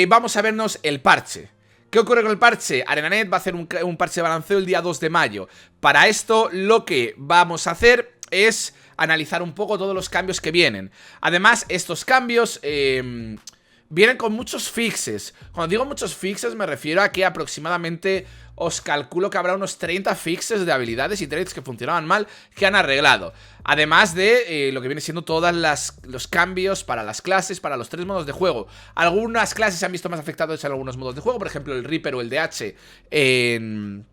vamos a vernos el parche. ¿Qué ocurre con el parche? ArenaNet va a hacer un parche de balanceo el día 2 de mayo. Para esto lo que vamos a hacer es analizar un poco todos los cambios que vienen. Además, estos cambios vienen con muchos fixes. Cuando digo muchos fixes me refiero a que aproximadamente os calculo que habrá unos 30 fixes de habilidades y traits que funcionaban mal que han arreglado. Además de lo que viene siendo todos los cambios para las clases, para los 3 modos de juego. Algunas clases se han visto más afectadas en algunos modos de juego, por ejemplo el Reaper o el DH en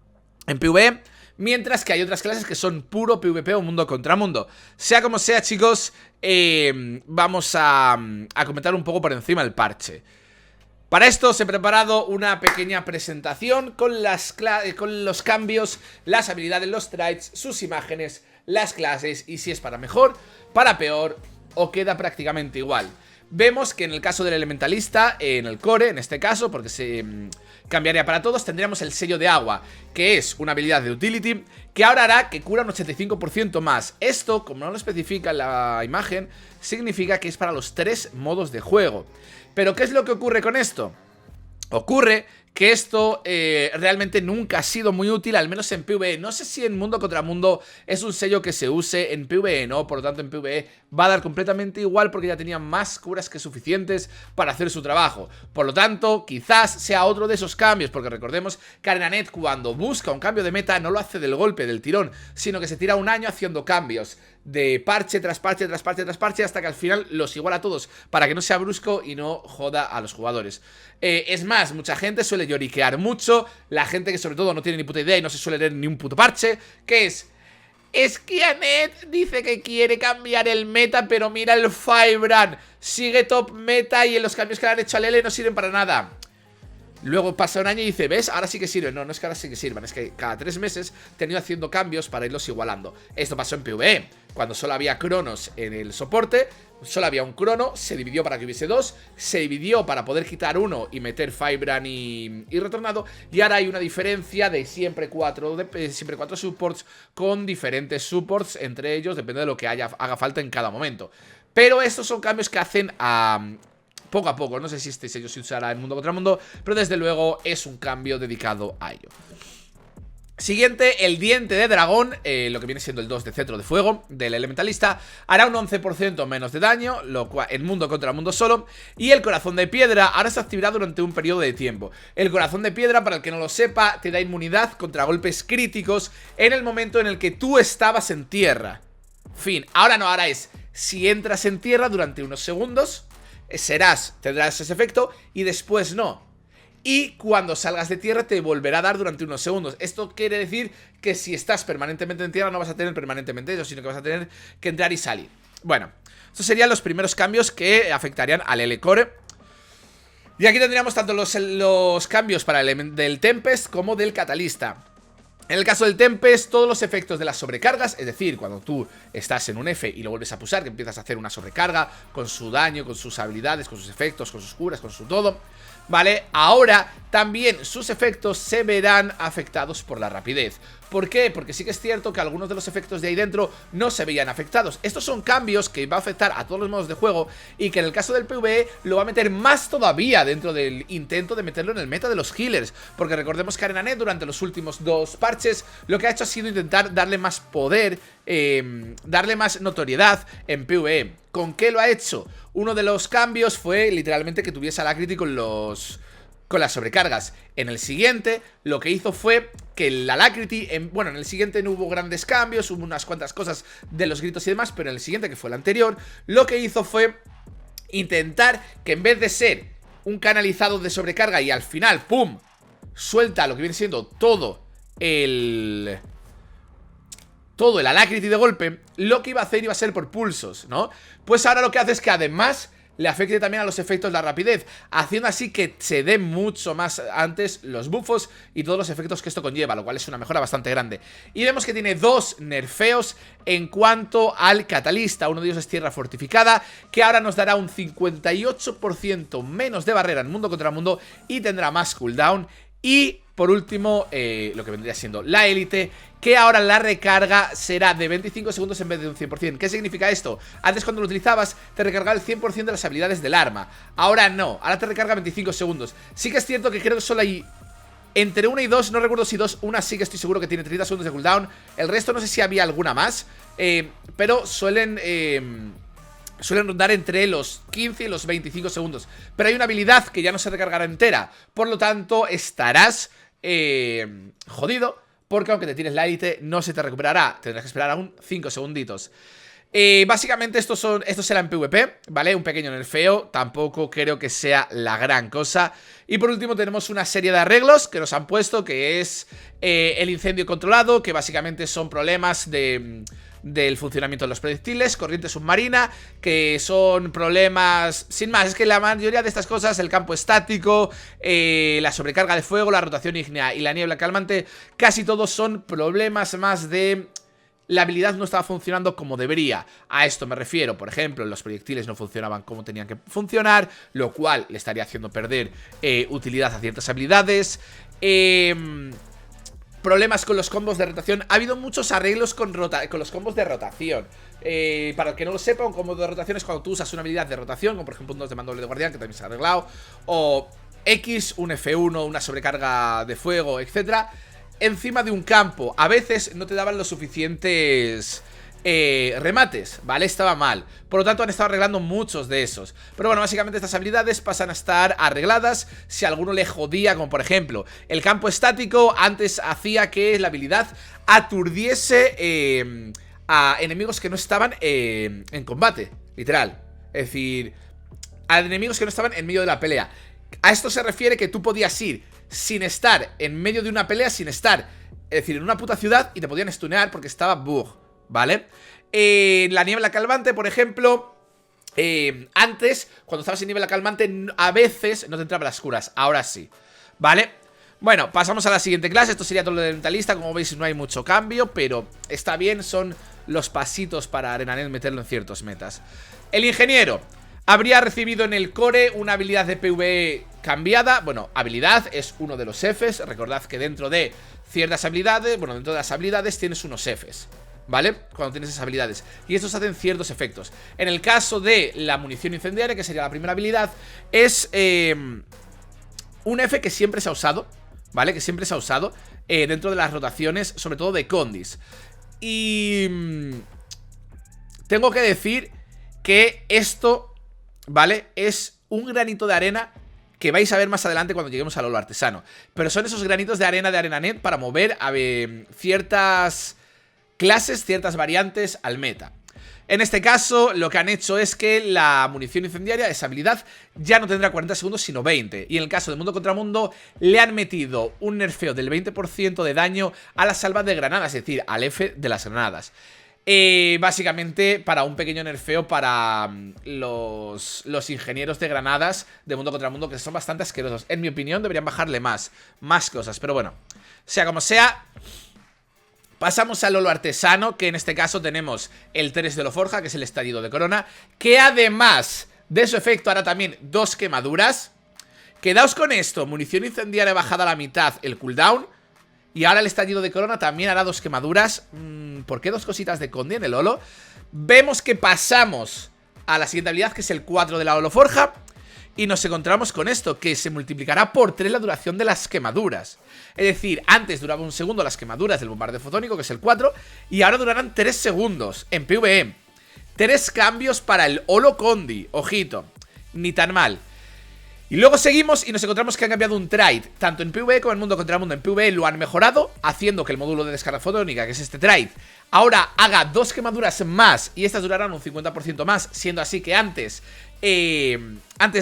PvE. Mientras que hay otras clases que son puro PvP o mundo contra mundo. Sea como sea, chicos, vamos a comentar un poco por encima el parche. Para esto os he preparado una pequeña presentación con los cambios, las habilidades, los traits, sus imágenes, las clases y si es para mejor, para peor o queda prácticamente igual. Vemos que en el caso del elementalista, en el core, en este caso, porque se cambiaría para todos, tendríamos el sello de agua, que es una habilidad de utility, que ahora hará que cura un 85% más. Esto, como no lo especifica en la imagen, significa que es para los 3 modos de juego. Pero ¿qué es lo que ocurre con esto? Ocurre que esto realmente nunca ha sido muy útil, al menos en PvE. No sé si en mundo contra mundo es un sello que se use, en PvE no, por lo tanto en PvE va a dar completamente igual porque ya tenía más curas que suficientes para hacer su trabajo. Por lo tanto, quizás sea otro de esos cambios, porque recordemos que ArenaNet cuando busca un cambio de meta no lo hace del golpe, del tirón, sino que se tira un año haciendo cambios de parche tras parche, tras parche, tras parche, hasta que al final los iguala a todos, para que no sea brusco y no joda a los jugadores. Es más, mucha gente suele lloriquear mucho, la gente que sobre todo no tiene ni puta idea y no se suele leer ni un puto parche, que es que Anet dice que quiere cambiar el meta, pero mira el Firebrand, sigue top meta y los cambios que le han hecho al L no sirven para nada. Luego pasa un año y dice, ¿ves? Ahora sí que sirven. No, no es que ahora sí que sirvan, es que cada 3 meses te han ido haciendo cambios para irlos igualando. Esto pasó en PvE, cuando solo había cronos en el soporte, solo había un crono, se dividió para que hubiese 2, se dividió para poder quitar uno y meter Firebrand y retornado, y ahora hay una diferencia de siempre 4 supports con diferentes supports entre ellos, depende de lo que haga falta en cada momento. Pero estos son cambios que hacen poco a poco. No sé si este sello se usará en mundo contra mundo, pero desde luego es un cambio dedicado a ello. Siguiente, el diente de dragón, lo que viene siendo el 2 de cetro de fuego del elementalista, hará un 11% menos de daño, lo cual en mundo contra mundo solo. Y el corazón de piedra ahora se activará durante un periodo de tiempo. El corazón de piedra, para el que no lo sepa, te da inmunidad contra golpes críticos en el momento en el que tú estabas en tierra. Fin, ahora no, ahora es si entras en tierra durante unos segundos, tendrás ese efecto y después no. Y cuando salgas de tierra te volverá a dar durante unos segundos. Esto quiere decir que si estás permanentemente en tierra no vas a tener permanentemente eso, sino que vas a tener que entrar y salir. Bueno, estos serían los primeros cambios que afectarían al L-Core. Y aquí tendríamos tanto los cambios para el del Tempest como del Catalista. En el caso del Tempest, todos los efectos de las sobrecargas, es decir, cuando tú estás en un F y lo vuelves a pulsar, que empiezas a hacer una sobrecarga con su daño, con sus habilidades, con sus efectos, con sus curas, con su todo, ¿vale? Ahora también sus efectos se verán afectados por la rapidez. ¿Por qué? Porque sí que es cierto que algunos de los efectos de ahí dentro no se veían afectados. Estos son cambios que va a afectar a todos los modos de juego y que en el caso del PvE lo va a meter más todavía dentro del intento de meterlo en el meta de los healers. Porque recordemos que ArenaNet durante los últimos 2 parches lo que ha hecho ha sido intentar darle más poder, darle más notoriedad en PvE. ¿Con qué lo ha hecho? Uno de los cambios fue literalmente que tuviese Alacrity con las sobrecargas. En el siguiente lo que hizo fue que el Alacrity, bueno, en el siguiente no hubo grandes cambios, hubo unas cuantas cosas de los gritos y demás, pero en el siguiente, que fue el anterior, lo que hizo fue intentar que en vez de ser un canalizado de sobrecarga y al final, ¡pum!, suelta lo que viene siendo todo el Alacrity de golpe, lo que iba a hacer iba a ser por pulsos, ¿no? Pues ahora lo que hace es que además le afecte también a los efectos de la rapidez, haciendo así que se den mucho más antes los buffos y todos los efectos que esto conlleva, lo cual es una mejora bastante grande. Y vemos que tiene 2 nerfeos en cuanto al Catalista. Uno de ellos es tierra fortificada, que ahora nos dará un 58% menos de barrera en mundo contra mundo y tendrá más cooldown. Y por último, lo que vendría siendo la élite, que ahora la recarga será de 25 segundos en vez de un 100%. ¿Qué significa esto? Antes cuando lo utilizabas te recargaba el 100% de las habilidades del arma. Ahora no, ahora te recarga 25 segundos. Sí que es cierto que creo que solo hay entre 1 y 2, no recuerdo si 2, una sí que estoy seguro que tiene 30 segundos de cooldown. El resto no sé si había alguna más, pero suelen rondar entre los 15 y los 25 segundos. Pero hay una habilidad que ya no se recargará entera, por lo tanto estarás jodido, porque aunque te tires la élite no se te recuperará. Tendrás que esperar aún 5 segunditos. Básicamente esto será en PvP, ¿vale? Un pequeño nerfeo, tampoco creo que sea la gran cosa. Y por último tenemos una serie de arreglos que nos han puesto, que es el incendio controlado, que básicamente son problemas del funcionamiento de los proyectiles, corriente submarina, que son problemas, sin más, es que la mayoría de estas cosas, el campo estático, la sobrecarga de fuego, la rotación ígnea y la niebla calmante, casi todos son problemas más de la habilidad no estaba funcionando como debería. A esto me refiero, por ejemplo, los proyectiles no funcionaban como tenían que funcionar, lo cual le estaría haciendo perder utilidad a ciertas habilidades. Problemas con los combos de rotación. Ha habido muchos arreglos con los combos de rotación. Para el que no lo sepa, un combo de rotación es cuando tú usas una habilidad de rotación, como por ejemplo un 2 de mandoble de guardián, que también se ha arreglado, o X, un F1, una sobrecarga de fuego, etcétera, encima de un campo. A veces no te daban los suficientes remates, ¿vale? Estaba mal. Por lo tanto han estado arreglando muchos de esos. Pero bueno, básicamente estas habilidades pasan a estar arregladas si a alguno le jodía, como por ejemplo el campo estático. Antes hacía que la habilidad aturdiese a enemigos que no estaban en combate, literal. Es decir, a enemigos que no estaban en medio de la pelea. A esto se refiere que tú podías ir sin estar en medio de una pelea, sin estar, es decir, en una puta ciudad, y te podían stunear porque estaba bug, ¿vale? La niebla calmante, por ejemplo, antes, cuando estabas en niebla calmante, a veces no te entraban las curas, ahora sí, ¿vale? Bueno, pasamos a la siguiente clase. Esto sería todo lo de mentalista. Como veis no hay mucho cambio, pero está bien, son los pasitos para Arenanet meterlo en ciertos metas. El ingeniero habría recibido en el core una habilidad de PvE cambiada. Bueno, habilidad es uno de los Fs. Recordad que dentro de ciertas habilidades, bueno, dentro de las habilidades tienes unos Fs, ¿vale? Cuando tienes esas habilidades. Y estos hacen ciertos efectos. En el caso de la munición incendiaria, que sería la primera habilidad, es un F que siempre se ha usado, ¿vale? Que siempre se ha usado dentro de las rotaciones, sobre todo de Condis. Y tengo que decir que esto, ¿vale? Es un granito de arena que vais a ver más adelante cuando lleguemos al olo artesano. Pero son esos granitos de arena de Arenanet para mover a ciertas clases, ciertas variantes al meta. En este caso, lo que han hecho es que la munición incendiaria, esa habilidad, ya no tendrá 40 segundos sino 20. Y en el caso de mundo contra mundo, le han metido un nerfeo del 20% de daño a la salva de granadas, es decir, al F de las granadas. Básicamente para un pequeño nerfeo para los ingenieros de granadas de mundo contra mundo, que son bastante asquerosos. En mi opinión deberían bajarle más cosas, pero bueno, sea como sea. Pasamos al olo artesano, que en este caso tenemos el 3 de Oloforja, que es el estallido de corona, que además de su efecto hará también 2 quemaduras. Quedaos con esto, munición incendiaria bajada a la mitad el cooldown. Y ahora el estallido de corona también hará 2 quemaduras. ¿Por qué 2 cositas de Condi en el olo? Vemos que pasamos a la siguiente habilidad, que es el 4 de la Oloforja. Y nos encontramos con esto, que se multiplicará por 3 la duración de las quemaduras. Es decir, antes duraba 1 segundo las quemaduras del bombardeo fotónico, que es el 4, y ahora durarán 3 segundos en PvE. 3 cambios para el olo Condi, ojito, ni tan mal. Y luego seguimos y nos encontramos que han cambiado un trait, tanto en PvE como en mundo contra mundo. En PvE lo han mejorado, haciendo que el módulo de descarga fotónica, que es este trait, ahora haga 2 quemaduras más, y estas durarán un 50% más, siendo así que antes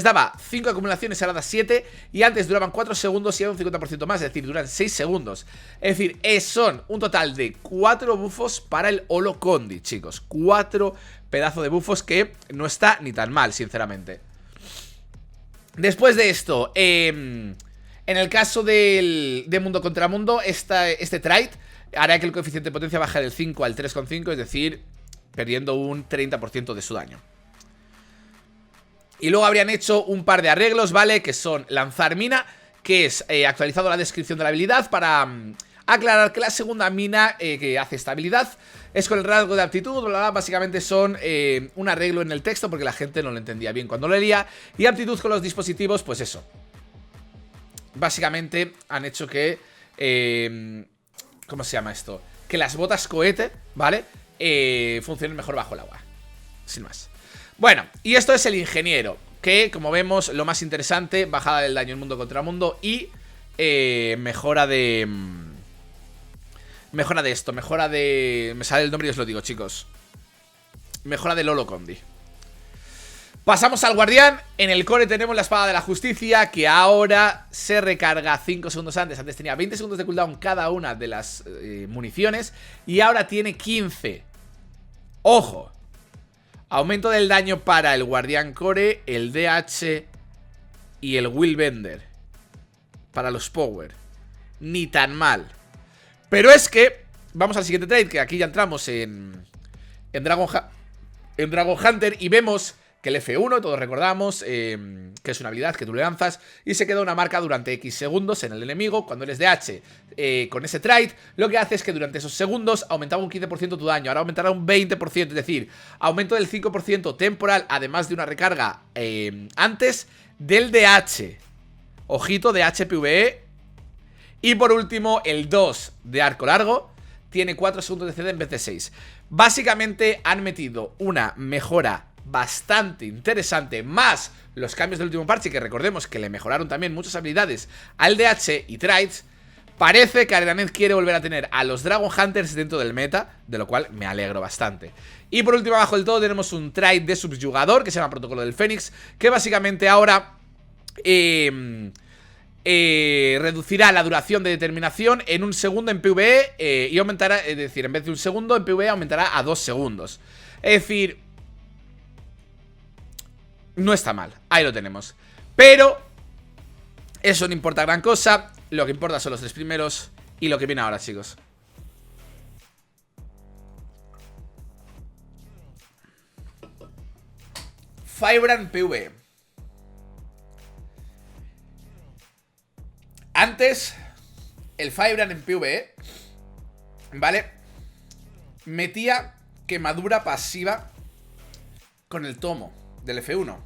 daba 5 acumulaciones, ahora da 7, y antes duraban 4 segundos y ahora un 50% más, es decir, duran 6 segundos. Es decir, son un total de 4 bufos para el olo Condi, chicos. 4 pedazos de bufos que no está ni tan mal, sinceramente. Después de esto, en el caso de mundo contra mundo, este trait hará que el coeficiente de potencia baje del 5 al 3,5, es decir, perdiendo un 30% de su daño. Y luego habrían hecho un par de arreglos, ¿vale? Que son lanzar mina, que es actualizado la descripción de la habilidad para Aclarar que la segunda mina que hace estabilidad es con el rasgo de aptitud, bla, bla, bla. Básicamente son un arreglo en el texto porque la gente no lo entendía bien cuando lo leía. Y aptitud con los dispositivos, pues eso. Básicamente han hecho que... ¿cómo se llama esto? Que las botas cohete, ¿vale? Funcionen mejor bajo el agua. Sin más. Bueno, y esto es el ingeniero, que como vemos, lo más interesante, bajada del daño en mundo contra mundo y mejora de... Mejora de esto, mejora de... Me sale el nombre y os lo digo, chicos. Mejora de Lolo Condi. Pasamos al guardián. En el core tenemos la espada de la justicia, que ahora se recarga 5 segundos antes. Antes tenía 20 segundos de cooldown cada una de las municiones, y ahora tiene 15. ¡Ojo! Aumento del daño para el guardián core, el DH y el Willbender. Para los power. Ni tan mal. Pero es que... Vamos al siguiente trade, que aquí ya entramos en Dragon Hunter, y vemos que el F1, todos recordamos, que es una habilidad que tú le lanzas y se queda una marca durante X segundos en el enemigo. Cuando eres DH con ese trade, lo que hace es que durante esos segundos aumentaba un 15% tu daño, ahora aumentará un 20%, es decir, aumento del 5% temporal, además de una recarga antes del DH. Ojito, DH PvE. Y por último, el 2 de arco largo tiene 4 segundos de CD en vez de 6. Básicamente han metido una mejora bastante interesante, más los cambios del último parche, que recordemos que le mejoraron también muchas habilidades al DH y trades. Parece que Arenanet quiere volver a tener a los Dragon Hunters dentro del meta, de lo cual me alegro bastante. Y por último, abajo del todo tenemos un trade de subyugador que se llama Protocolo del Fénix, que básicamente ahora reducirá la duración de determinación en un segundo en PvE y aumentará, es decir, en vez de un segundo en PvE aumentará a 2 segundos. Es decir, no está mal, ahí lo tenemos. Pero eso no importa gran cosa. Lo que importa son los 3 primeros y lo que viene ahora, chicos. Firebrand PvE. Antes, el Firebrand en PvE, ¿vale? Metía quemadura pasiva con el tomo del F1.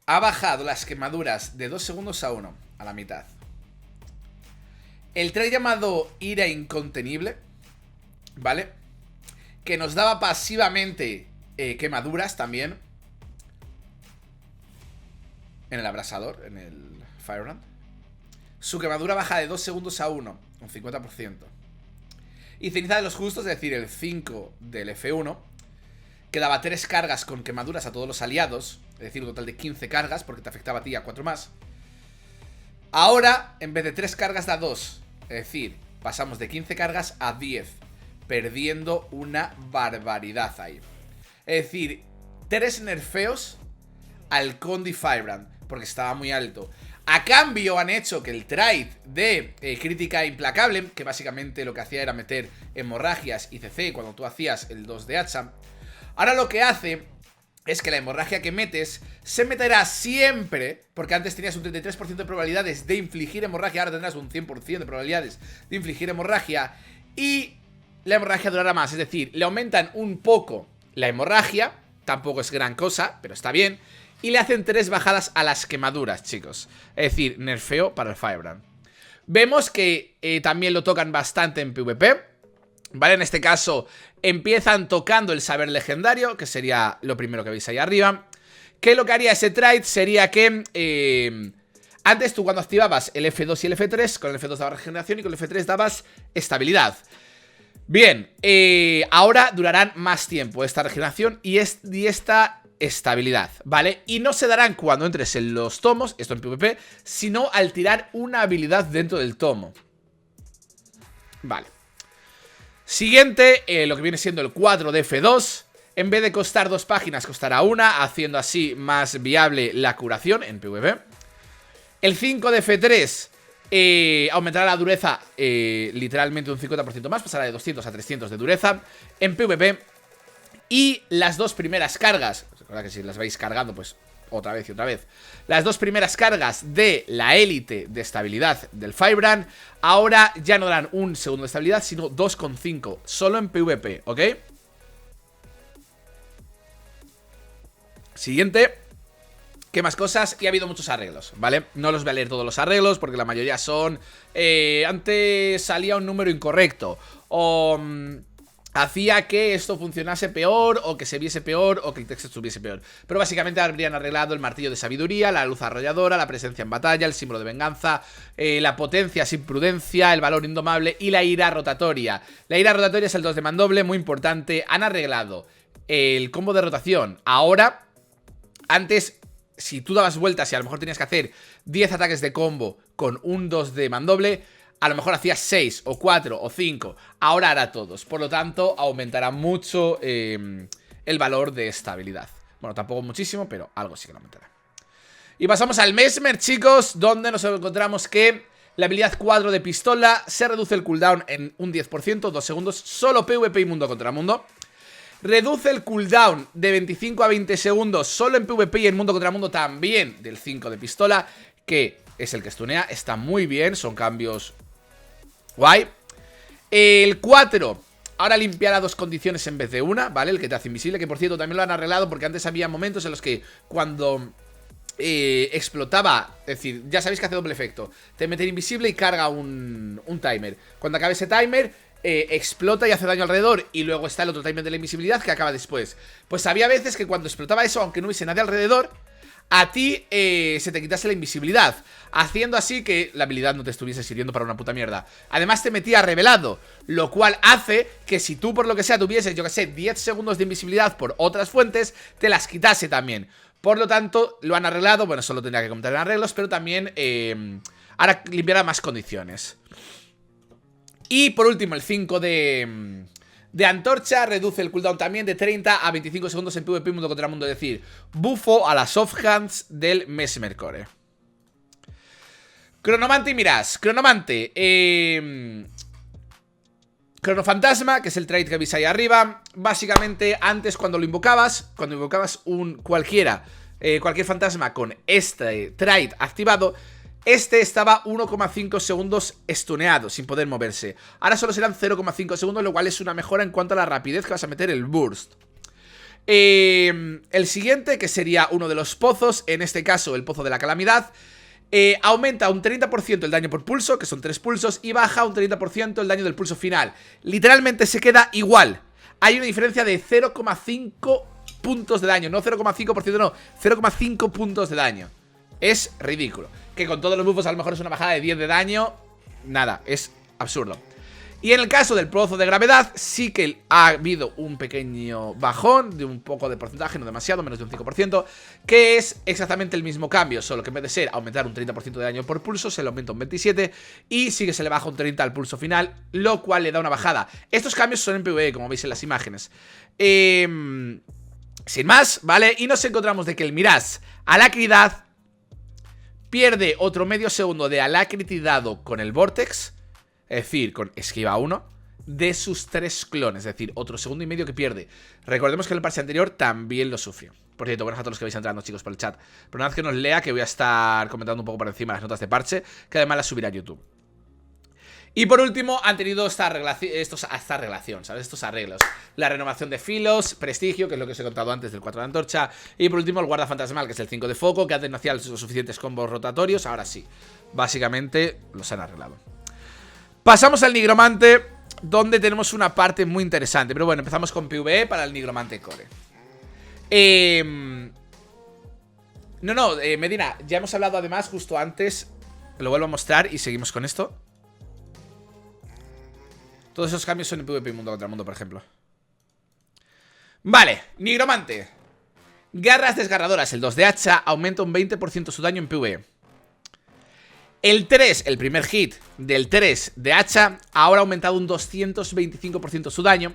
Ha bajado las quemaduras de 2 segundos a 1, a la mitad. El trade llamado Ira Incontenible, ¿vale? Que nos daba pasivamente quemaduras también en el abrasador, en el Firebrand. Su quemadura baja de 2 segundos a 1, un 50%. Y ceniza de los justos, es decir, el 5 del F1, que daba 3 cargas con quemaduras a todos los aliados, es decir, un total de 15 cargas, porque te afectaba a ti y a 4 más. Ahora, en vez de 3 cargas, da 2. Es decir, pasamos de 15 cargas a 10, perdiendo una barbaridad ahí. Es decir, 3 nerfeos al Condi Firebrand, porque estaba muy alto. A cambio han hecho que el trade de crítica implacable, que básicamente lo que hacía era meter hemorragias y CC cuando tú hacías el 2 de hacha, ahora lo que hace es que la hemorragia que metes se meterá siempre, porque antes tenías un 33% de probabilidades de infligir hemorragia, ahora tendrás un 100% de probabilidades de infligir hemorragia, y la hemorragia durará más, es decir, le aumentan un poco la hemorragia, tampoco es gran cosa, pero está bien. Y le hacen 3 bajadas a las quemaduras, chicos. Es decir, nerfeo para el Firebrand. Vemos que también lo tocan bastante en PvP, ¿vale? En este caso empiezan tocando el saber legendario, que sería lo primero que veis ahí arriba. Que lo que haría ese trade sería que antes tú cuando activabas el F2 y el F3, con el F2 dabas regeneración y con el F3 dabas estabilidad. Bien, ahora durarán más tiempo esta regeneración y esta estabilidad, ¿vale? Y no se darán cuando entres en los tomos, esto en PvP, sino al tirar una habilidad dentro del tomo. Vale. Siguiente, lo que viene siendo el 4 de F2. En vez de costar 2 páginas, costará una, haciendo así más viable la curación en PvP. El 5 de F3 aumentará la dureza literalmente un 50% más, pasará de 200 a 300 de dureza en PvP. Y las 2 primeras cargas, recuerda que si las vais cargando, pues otra vez y otra vez. Las dos primeras cargas de la élite de estabilidad del Firebrand ahora ya no darán un segundo de estabilidad, sino 2,5, solo en PvP, ¿ok? Siguiente. ¿Qué más cosas? Y ha habido muchos arreglos, ¿vale? No los voy a leer todos los arreglos porque la mayoría son... antes salía un número incorrecto o... hacía que esto funcionase peor, o que se viese peor, o que el texto estuviese peor. Pero básicamente habrían arreglado el martillo de sabiduría, la luz arrolladora, la presencia en batalla, el símbolo de venganza, la potencia sin prudencia, el valor indomable y la ira rotatoria. La ira rotatoria es el 2 de mandoble, muy importante. Han arreglado el combo de rotación. Ahora, antes, si tú dabas vueltas y a lo mejor tenías que hacer 10 ataques de combo con un 2 de mandoble, a lo mejor hacías 6 o 4 o 5. Ahora hará todos. Por lo tanto, aumentará mucho el valor de estabilidad. Bueno, tampoco muchísimo, pero algo sí que lo aumentará. Y pasamos al Mesmer, chicos, donde nos encontramos que la habilidad 4 de pistola se reduce el cooldown en un 10%, 2 segundos, solo PvP y mundo contra mundo. Reduce el cooldown de 25 a 20 segundos solo en PvP y en mundo contra mundo también del 5 de pistola, que es el que stunea. Está muy bien, son cambios guay. El 4 ahora limpiará 2 condiciones en vez de una, ¿vale? El que te hace invisible, que por cierto también lo han arreglado porque antes había momentos en los que cuando explotaba, es decir, ya sabéis que hace doble efecto, te mete invisible y carga un timer. Cuando acabe ese timer explota y hace daño alrededor, y luego está el otro timer de la invisibilidad que acaba después. Pues había veces que cuando explotaba eso, aunque no hubiese nadie alrededor, a ti se te quitase la invisibilidad, haciendo así que la habilidad no te estuviese sirviendo para una puta mierda. Además te metía revelado, lo cual hace que si tú por lo que sea tuvieses, yo que sé, 10 segundos de invisibilidad por otras fuentes, te las quitase también. Por lo tanto, lo han arreglado, bueno, solo tendría que comentar en arreglos, pero también ahora limpiará más condiciones. Y por último, el 5 de antorcha reduce el cooldown también de 30 a 25 segundos en PvP mundo contra mundo, es decir, bufo a las soft hands del Mesmer Core. Cronomante y Mirage. Cronomante, Cronofantasma, que es el trait que veis ahí arriba. Básicamente, antes cuando invocabas cualquier fantasma con este trait activado, este estaba 1,5 segundos stuneado, sin poder moverse. Ahora solo serán 0,5 segundos, lo cual es una mejora en cuanto a la rapidez que vas a meter el burst. El siguiente, que sería uno de los pozos, en este caso el pozo de la calamidad, aumenta un 30% el daño por pulso, que son 3 pulsos, y baja un 30% el daño del pulso final. Literalmente se queda igual. Hay una diferencia de 0,5 puntos de daño, no 0,5%, no, 0,5 puntos de daño. Es ridículo. Que con todos los buffos a lo mejor es una bajada de 10 de daño. Nada, es absurdo. Y en el caso del pozo de gravedad, sí que ha habido un pequeño bajón de un poco de porcentaje, no demasiado, menos de un 5%, que es exactamente el mismo cambio, solo que en vez de ser aumentar un 30% de daño por pulso, se le aumenta un 27%, y sí que se le baja un 30% al pulso final, lo cual le da una bajada. Estos cambios son en PvE, como veis en las imágenes. Sin más, ¿vale? Y nos encontramos de que el Mirage Alacridad pierde otro medio segundo de alacritidado con el Vortex, es decir, con esquiva 1, de sus 3 clones, es decir, otro segundo y medio que pierde. Recordemos que en el parche anterior también lo sufrió. Por cierto, buenas a todos los que vais entrando, chicos, por el chat. Pero una vez que nos lea, que voy a estar comentando un poco por encima las notas de parche, que además las subirá a YouTube. Y por último, han tenido esta relación, ¿sabes? Estos arreglos. La renovación de filos, prestigio, que es lo que os he contado antes del 4 de antorcha. Y por último, el guarda fantasmal, que es el 5 de foco, que antes no hacía los suficientes combos rotatorios, ahora sí. Básicamente, los han arreglado. Pasamos al nigromante, donde tenemos una parte muy interesante. Pero bueno, empezamos con PvE para el nigromante core. Medina, ya hemos hablado además justo antes. Lo vuelvo a mostrar y seguimos con esto. Todos esos cambios son en PvP mundo contra mundo, por ejemplo. Vale, nigromante. Garras desgarradoras, el 2 de hacha, aumenta un 20% su daño en PvE. El 3, el primer hit del 3 de hacha, ahora ha aumentado un 225% su daño.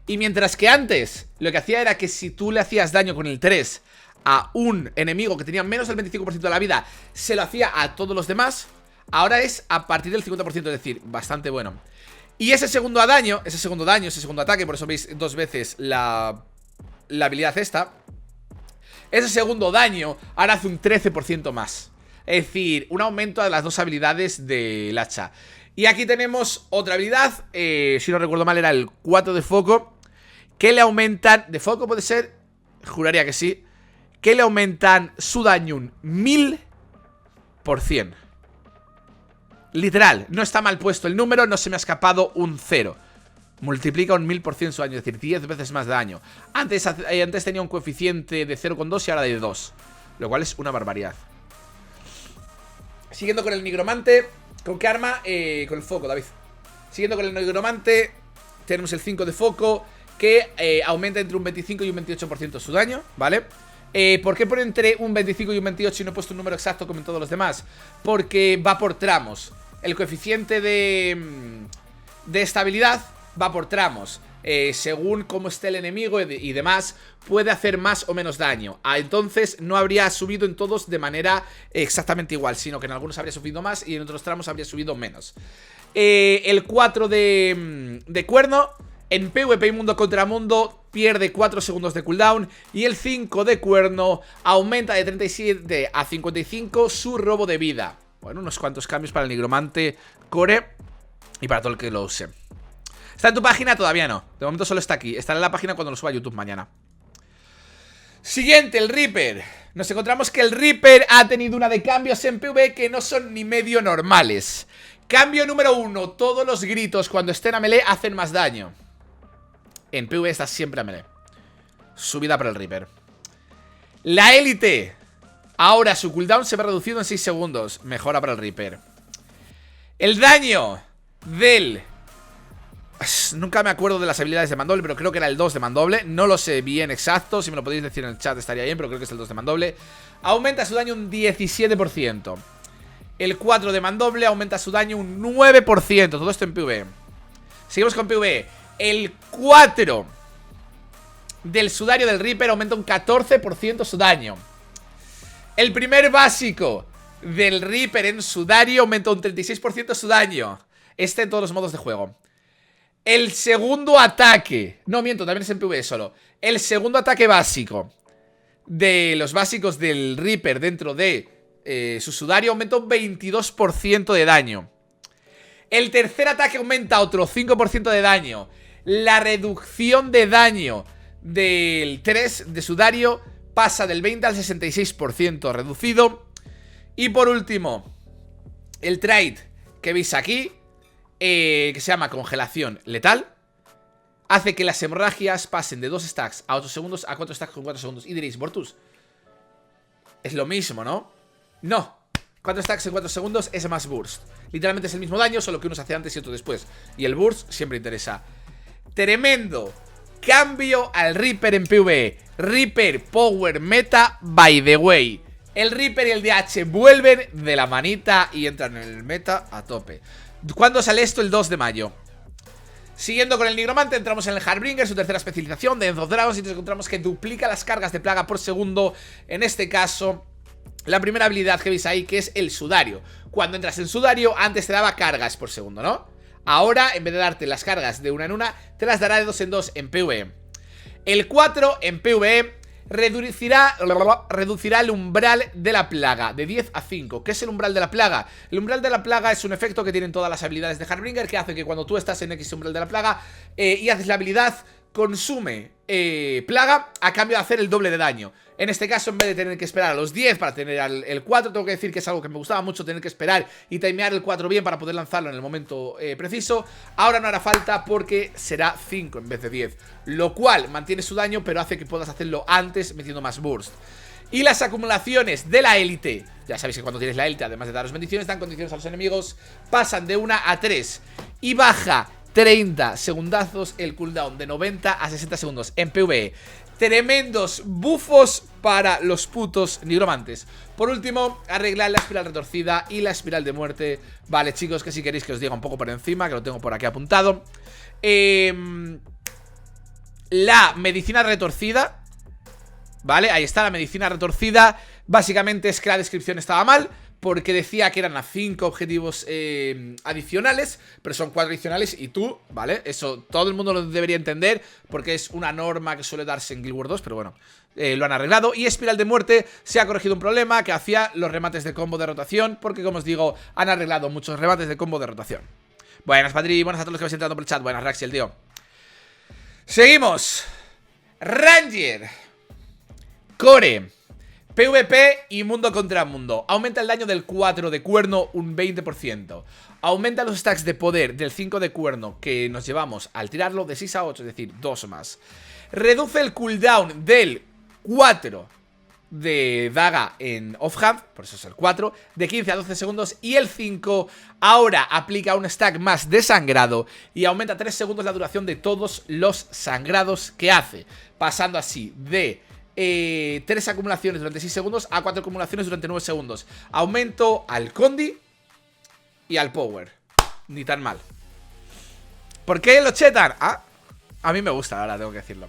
Y mientras que antes lo que hacía era que si tú le hacías daño con el 3 a un enemigo que tenía menos del 25% de la vida, se lo hacía a todos los demás, ahora es a partir del 50%, es decir, bastante bueno. Y ese segundo ataque, por eso veis 2 veces la habilidad esta, ese segundo daño ahora hace un 13% más. Es decir, un aumento de las dos habilidades del hacha. Y aquí tenemos otra habilidad, si no recuerdo mal era el 4 de foco, que le aumentan, ¿de foco puede ser? Juraría que sí. Que le aumentan su daño un 1000%. Literal, no está mal puesto el número, no se me ha escapado un 0. Multiplica un 1000% su daño, es decir, 10 veces más daño. Antes tenía un coeficiente de 0,2 y ahora de 2, lo cual es una barbaridad. Siguiendo con el nigromante. ¿Con qué arma? Con el foco, David. Siguiendo con el nigromante, tenemos el 5 de foco, que aumenta entre un 25 y un 28% su daño, ¿vale? ¿Por qué pone entre un 25 y un 28 y no he puesto un número exacto como en todos los demás? Porque va por tramos. El coeficiente de estabilidad va por tramos. Según cómo esté el enemigo y demás, puede hacer más o menos daño. Entonces no habría subido en todos de manera exactamente igual, sino que en algunos habría subido más y en otros tramos habría subido menos. El 4 de cuerno, en PvP y mundo contra mundo, pierde 4 segundos de cooldown. Y el 5 de cuerno aumenta de 37 a 55 su robo de vida. Bueno, unos cuantos cambios para el nigromante core y para todo el que lo use. ¿Está en tu página? Todavía no. De momento solo está aquí. Estará en la página cuando lo suba a YouTube mañana. Siguiente, el Reaper. Nos encontramos que el Reaper ha tenido una de cambios en PvE que no son ni medio normales. Cambio número 1. Todos los gritos cuando estén a melee hacen más daño. En PvE está siempre a melee. Subida para el Reaper. La élite. Ahora su cooldown se ve reducido en 6 segundos. Mejora para el Reaper. El daño del... Nunca me acuerdo de las habilidades de mandoble, pero creo que era el 2 de mandoble. No lo sé bien exacto, si me lo podéis decir en el chat estaría bien, pero creo que es el 2 de mandoble. Aumenta su daño un 17%. El 4 de mandoble aumenta su daño un 9%. Todo esto en PvE. Seguimos con PvE. El 4 del sudario del Reaper aumenta un 14% su daño. El primer básico del Reaper en sudario aumenta un 36% su daño. Este en todos los modos de juego. El segundo ataque, no miento, también es en PvE solo. El segundo ataque básico de los básicos del Reaper dentro de su sudario aumenta un 22% de daño. El tercer ataque aumenta otro 5% de daño. La reducción de daño del 3 de sudario pasa del 20 al 66% reducido. Y por último, el trait que veis aquí, que se llama congelación letal, hace que las hemorragias pasen de 2 stacks a 8 segundos a 4 stacks con 4 segundos. Y diréis, Bortus, es lo mismo, ¿no? No, 4 stacks en 4 segundos es más burst. Literalmente es el mismo daño, solo que uno se hace antes y otro después. Y el burst siempre interesa. Tremendo cambio al Reaper en PvE. Reaper Power Meta by the way. El Reaper y el DH vuelven de la manita y entran en el meta a tope. ¿Cuándo sale esto? El 2 de mayo. Siguiendo con el nigromante, entramos en el Harbinger, su tercera especialización de End of Dragons, y nos encontramos que duplica las cargas de plaga por segundo. En este caso, la primera habilidad que veis ahí, que es el sudario. Cuando entras en sudario, antes te daba cargas por segundo, ¿no? Ahora, en vez de darte las cargas de una en una, te las dará de 2 en 2 en PvE. El 4 en PvE reducirá el umbral de la plaga de 10 a 5. ¿Qué es el umbral de la plaga? El umbral de la plaga es un efecto que tienen todas las habilidades de Harbinger, que hace que cuando tú estás en X umbral de la plaga y haces la habilidad, consume plaga a cambio de hacer el doble de daño. En este caso, en vez de tener que esperar a los 10 para tener el 4, tengo que decir que es algo que me gustaba mucho, tener que esperar y timear el 4 bien para poder lanzarlo en el momento preciso. Ahora no hará falta porque será 5 en vez de 10, lo cual mantiene su daño, pero hace que puedas hacerlo antes metiendo más burst. Y las acumulaciones de la élite, ya sabéis que cuando tienes la élite, además de daros bendiciones, dan condiciones a los enemigos, pasan de 1 a 3 y baja 30 segundazos el cooldown de 90 a 60 segundos en PvE. Tremendos bufos para los putos nigromantes. Por último, arreglar la espiral retorcida y la espiral de muerte. Vale, chicos, que si queréis que os diga un poco por encima, que lo tengo por aquí apuntado. La medicina retorcida, vale, ahí está la medicina retorcida. Básicamente es que la descripción estaba mal, porque decía que eran a 5 objetivos adicionales, pero son 4 adicionales y tú, ¿vale? Eso todo el mundo lo debería entender porque es una norma que suele darse en Guild Wars 2, pero bueno, lo han arreglado. Y Espiral de Muerte se ha corregido un problema que hacía los remates de combo de rotación, porque como os digo, han arreglado muchos remates de combo de rotación. Buenas, Patri, buenas a todos los que vais entrando por el chat. Buenas, Raxiel, tío. Seguimos. Ranger, Core, PvP y mundo contra mundo. Aumenta el daño del 4 de cuerno un 20%. Aumenta los stacks de poder del 5 de cuerno que nos llevamos al tirarlo de 6 a 8, es decir, 2 más. Reduce el cooldown del 4 de daga en offhand, por eso es el 4, de 15 a 12 segundos. Y el 5 ahora aplica un stack más de sangrado y aumenta 3 segundos la duración de todos los sangrados que hace, pasando así de 3 acumulaciones durante 6 segundos a 4 acumulaciones durante 9 segundos. Aumento al Condi y al Power. Ni tan mal. ¿Por qué lo chetan? Ah, a mí me gusta, ahora tengo que decirlo.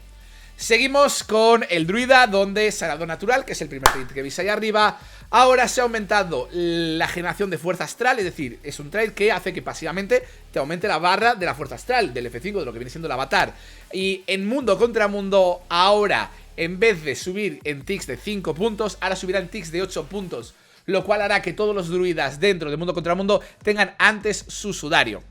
Seguimos con el druida, donde Sagrado Natural, que es el primer trade que veis ahí arriba. Ahora se ha aumentado la generación de fuerza astral, es decir, es un trade que hace que pasivamente te aumente la barra de la fuerza astral, del F5, de lo que viene siendo el avatar. Y en mundo contra mundo, ahora, en vez de subir en ticks de 5 puntos, ahora subirá en ticks de 8 puntos, lo cual hará que todos los druidas dentro de mundo contra mundo tengan antes su sudario.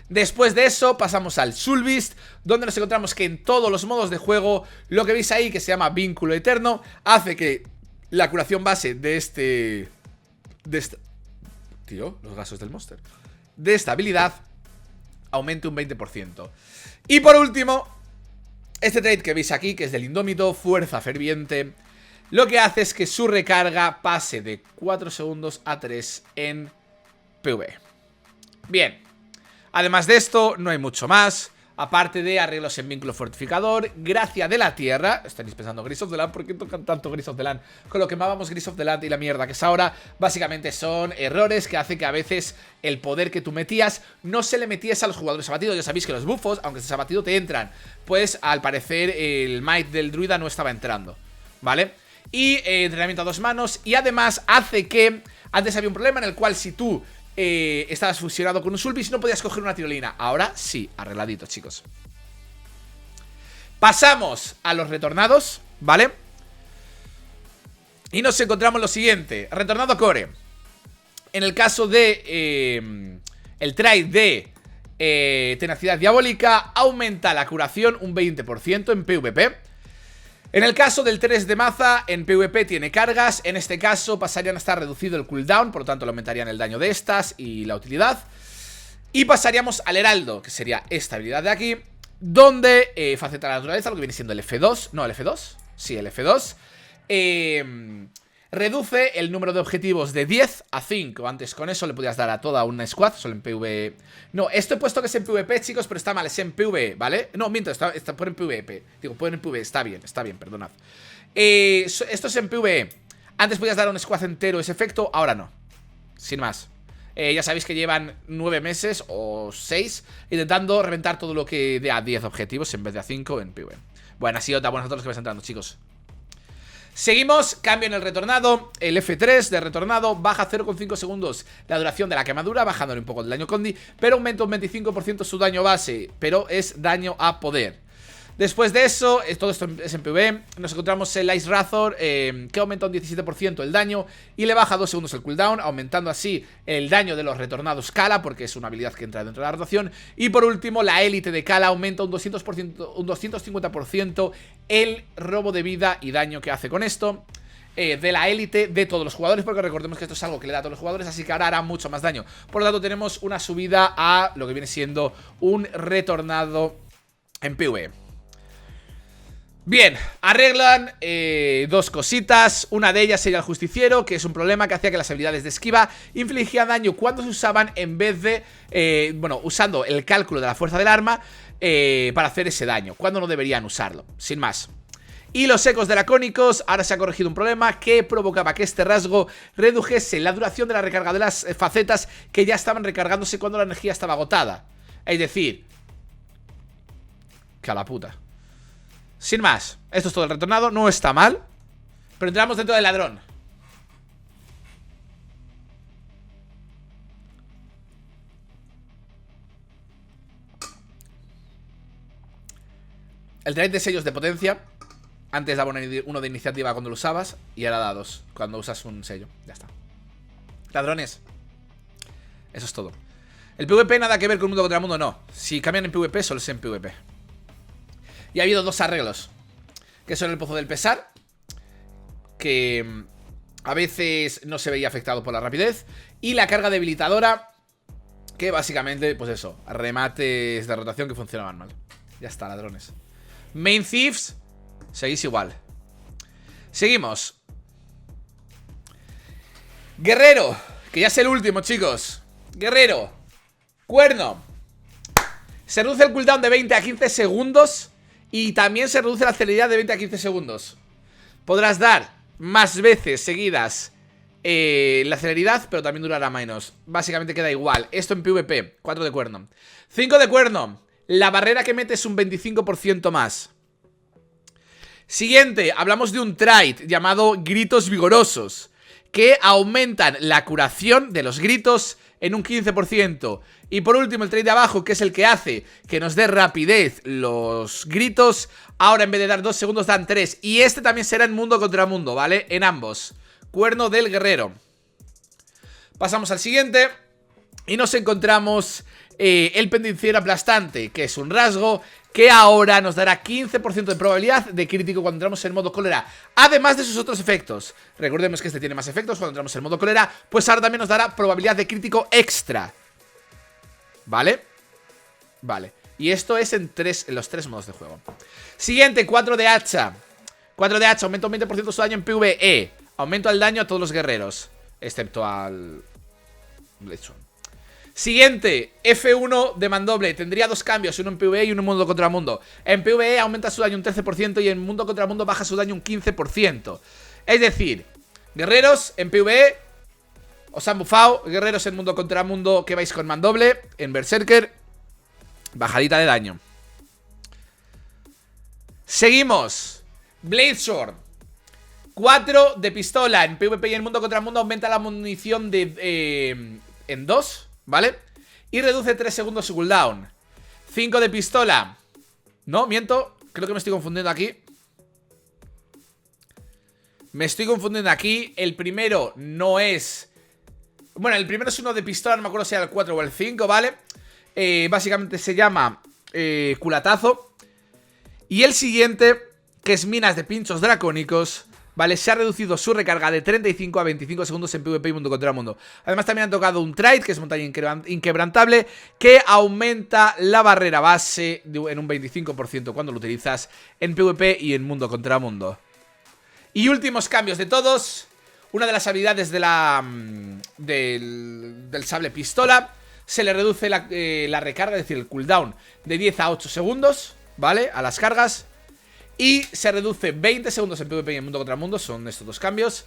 Después de eso pasamos al Soulbeast, donde nos encontramos que en todos los modos de juego, lo que veis ahí, que se llama Vínculo Eterno, hace que la curación base de tío, los gasos del monster. De esta habilidad aumente un 20%. Y por último, este trade que veis aquí, que es del Indómito, Fuerza Ferviente, lo que hace es que su recarga pase de 4 segundos a 3 en PvE. Bien. Además de esto, no hay mucho más, aparte de arreglos en vínculo fortificador, gracia de la tierra. Estaréis pensando, Gris of the Land, ¿por qué tocan tanto Gris of the Land? Con lo que llamábamos Gris of the Land y la mierda que es ahora, básicamente son errores que hacen que a veces el poder que tú metías no se le metiese a los jugadores abatidos. Ya sabéis que los buffos, aunque estés abatido, te entran. Pues al parecer el might del druida no estaba entrando, ¿vale? Y entrenamiento a 2 manos, y además hace que antes había un problema en el cual si tú estabas fusionado con un Soulbeast y no podías coger una tirolina. Ahora sí, arregladito, chicos. Pasamos a los retornados, ¿vale? Y nos encontramos lo siguiente. Retornado Core. En el caso de el trade de Tenacidad Diabólica, aumenta la curación un 20% en PvP. En el caso del 3 de maza, en PvP tiene cargas. En este caso pasarían a estar reducido el cooldown, por lo tanto le aumentarían el daño de estas y la utilidad. Y pasaríamos al Heraldo, que sería esta habilidad de aquí, donde faceta la naturaleza, lo que viene siendo el F2. No, el F2. Sí, el F2. Reduce el número de objetivos de 10 a 5. Antes con eso le podías dar a toda una squad, solo en PvE. No, esto he puesto que es en PvP, chicos, pero está mal, es en PvE, ¿vale? No, miento, está por en PvP. Digo, por en PvE, está bien, perdonad. Esto es en PvE. Antes podías dar a un squad entero ese efecto, ahora no. Sin más. Ya sabéis que llevan 9 meses o 6 intentando reventar todo lo que dé a 10 objetivos en vez de a 5 en PvE. Buenas, Iota, buenas a todos los que vais entrando, chicos. Seguimos, cambio en el retornado. El F3 de retornado baja 0,5 segundos la duración de la quemadura, bajándole un poco el daño Condi, pero aumenta un 25% su daño base, pero es daño a poder. Después de eso, todo esto es en PvE, nos encontramos el Ice Razor, que aumenta un 17% el daño y le baja 2 segundos el cooldown, aumentando así el daño de los retornados Kala, porque es una habilidad que entra dentro de la rotación. Y por último, la élite de Kala aumenta un 250% el robo de vida y daño que hace con esto. De la élite de todos los jugadores, porque recordemos que esto es algo que le da a todos los jugadores, así que ahora hará mucho más daño. Por lo tanto, tenemos una subida a lo que viene siendo un retornado en PvE. Bien, arreglan 2 cositas. Una de ellas sería el justiciero, que es un problema que hacía que las habilidades de esquiva infligían daño cuando se usaban en vez de, usando el cálculo de la fuerza del arma para hacer ese daño, cuando no deberían usarlo, sin más. Y los ecos dracónicos, ahora se ha corregido un problema que provocaba que este rasgo redujese la duración de la recarga de las facetas que ya estaban recargándose cuando la energía estaba agotada. Es decir, que a la puta. Sin más, esto es todo el retornado, no está mal. Pero entramos dentro del ladrón. El trait de sellos de potencia. Antes daba uno de iniciativa cuando lo usabas. Y ahora da 2 cuando usas un sello. Ya está. Ladrones. Eso es todo. El PvP nada que ver con mundo contra mundo, no. Si cambian en PvP, solo es en PvP. Y ha habido 2 arreglos, que son el pozo del pesar, que a veces no se veía afectado por la rapidez, y la carga debilitadora, que básicamente, pues eso, remates de rotación que funcionaban mal. Ya está, ladrones. Main Thieves, seguís igual. Seguimos. Guerrero, que ya es el último, chicos. Guerrero. Cuerno. Se reduce el cooldown de 20 a 15 segundos. Y también se reduce la celeridad de 20 a 15 segundos. Podrás dar más veces seguidas la celeridad, pero también durará menos. Básicamente queda igual. Esto en PvP, 4 de cuerno. 5 de cuerno. La barrera que mete es un 25% más. Siguiente, hablamos de un trait llamado gritos vigorosos, que aumentan la curación de los gritos en un 15%. Y por último el trait de abajo, que es el que hace que nos dé rapidez los gritos. Ahora en vez de dar 2 segundos dan 3. Y este también será en mundo contra mundo, ¿vale? En ambos. Cuerno del guerrero. Pasamos al siguiente. Y nos encontramos el pendenciero aplastante, que es un rasgo que ahora nos dará 15% de probabilidad de crítico cuando entramos en modo cólera. Además de sus otros efectos. Recordemos que este tiene más efectos cuando entramos en modo cólera. Pues ahora también nos dará probabilidad de crítico extra. ¿Vale? Vale. Y esto es en los 3 modos de juego. Siguiente, 4 de hacha. 4 de hacha, aumenta un 20% su daño en PvE. Aumento al daño a todos los guerreros, excepto al Bladestorm. Siguiente, F1 de mandoble. Tendría 2 cambios, uno en PvE y uno en mundo contra mundo. En PvE aumenta su daño un 13% y en mundo contra mundo baja su daño un 15%. Es decir, guerreros en PvE os han bufado, guerreros en mundo contra mundo que vais con mandoble, en Berserker, bajadita de daño. Seguimos. Bladesword. 4 de pistola. En PvP y en mundo contra mundo aumenta la munición de en 2, ¿vale? Y reduce 3 segundos su cooldown. 5 de pistola. No, miento. Creo que me estoy confundiendo aquí. Me estoy confundiendo aquí. El primero no es... Bueno, el primero es uno de pistola, no me acuerdo si era el 4 o el 5, ¿vale? Básicamente se llama culatazo. Y el siguiente, que es minas de pinchos dracónicos, ¿vale? Se ha reducido su recarga de 35 a 25 segundos en PvP y mundo contra mundo. Además también han tocado un trait, que es montaña inquebrantable, que aumenta la barrera base en un 25% cuando lo utilizas en PvP y en mundo contra mundo. Y últimos cambios de todos. Una de las habilidades de del sable pistola. Se le reduce la recarga, es decir, el cooldown, de 10 a 8 segundos, ¿vale? A las cargas. Y se reduce 20 segundos en PvP y en mundo contra mundo. Son estos 2 cambios.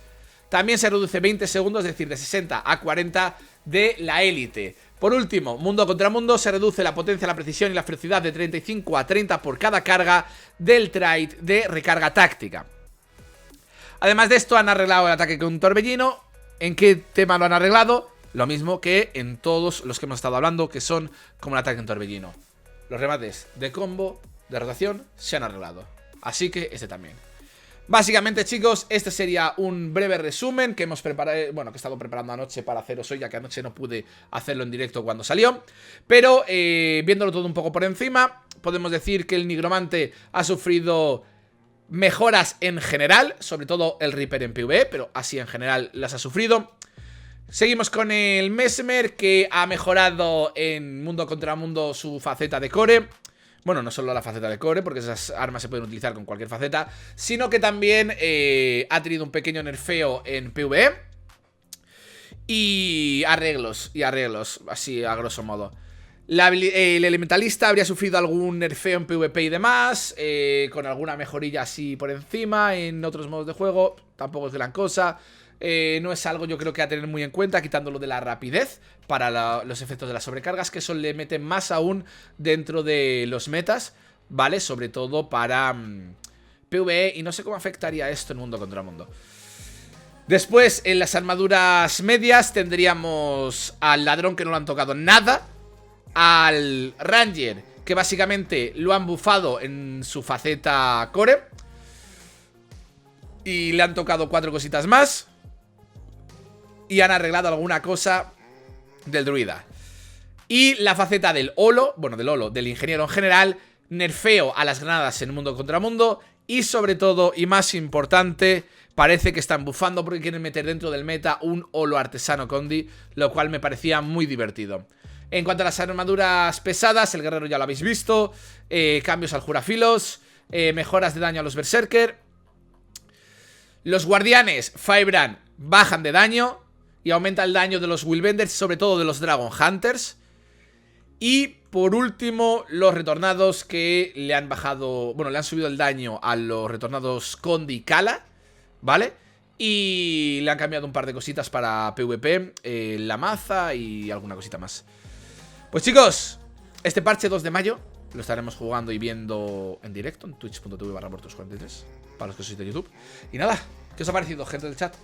También se reduce 20 segundos, es decir, de 60 a 40 de la élite. Por último, mundo contra mundo, se reduce la potencia, la precisión y la velocidad de 35 a 30 por cada carga del trait de recarga táctica. Además de esto han arreglado el ataque con torbellino. ¿En qué tema lo han arreglado? Lo mismo que en todos los que hemos estado hablando, que son como el ataque en torbellino. Los remates de combo, de rotación, se han arreglado. Así que este también. Básicamente, chicos, este sería un breve resumen que hemos preparado, bueno, que he estado preparando anoche para haceros hoy, ya que anoche no pude hacerlo en directo cuando salió. Pero, viéndolo todo un poco por encima, podemos decir que el nigromante ha sufrido mejoras en general, sobre todo el Reaper en PvE, pero así en general las ha sufrido. Seguimos con el Mesmer, que ha mejorado en mundo contra mundo su faceta de core. Bueno, no solo la faceta de core, porque esas armas se pueden utilizar con cualquier faceta, sino que también ha tenido un pequeño nerfeo en PvE. Y arreglos, así a grosso modo. El elementalista habría sufrido algún nerfeo en PvP y demás, con alguna mejorilla así por encima. En otros modos de juego tampoco es gran cosa. No es algo, yo creo, que a tener muy en cuenta, quitándolo de la rapidez para los efectos de las sobrecargas, que eso le mete más aún dentro de los metas, ¿vale? Sobre todo para PvE, y no sé cómo afectaría esto en mundo contra mundo. Después, en las armaduras medias tendríamos al ladrón, que no lo han tocado nada, al ranger, que básicamente lo han bufado en su faceta core. Y le han tocado 4 cositas más. Y han arreglado alguna cosa del druida. Y la faceta del Olo, bueno, del ingeniero en general, nerfeo a las granadas en mundo contra mundo. Y sobre todo, y más importante, parece que están bufando porque quieren meter dentro del meta un Olo artesano Condi, lo cual me parecía muy divertido. En cuanto a las armaduras pesadas, el guerrero ya lo habéis visto, cambios al jurafilos, mejoras de daño a los berserker. Los guardianes Firebrand bajan de daño y aumenta el daño de los Willbenders, sobre todo de los Dragon Hunters. Y por último, los retornados que le han bajado, bueno, le han subido el daño a los retornados Condi y Kala, ¿vale? Y le han cambiado un par de cositas para PvP, la maza y alguna cosita más. Pues chicos, este parche 2 de mayo lo estaremos jugando y viendo en directo en twitch.tv/mortos43, para los que sois de YouTube. Y nada, ¿qué os ha parecido, gente del chat?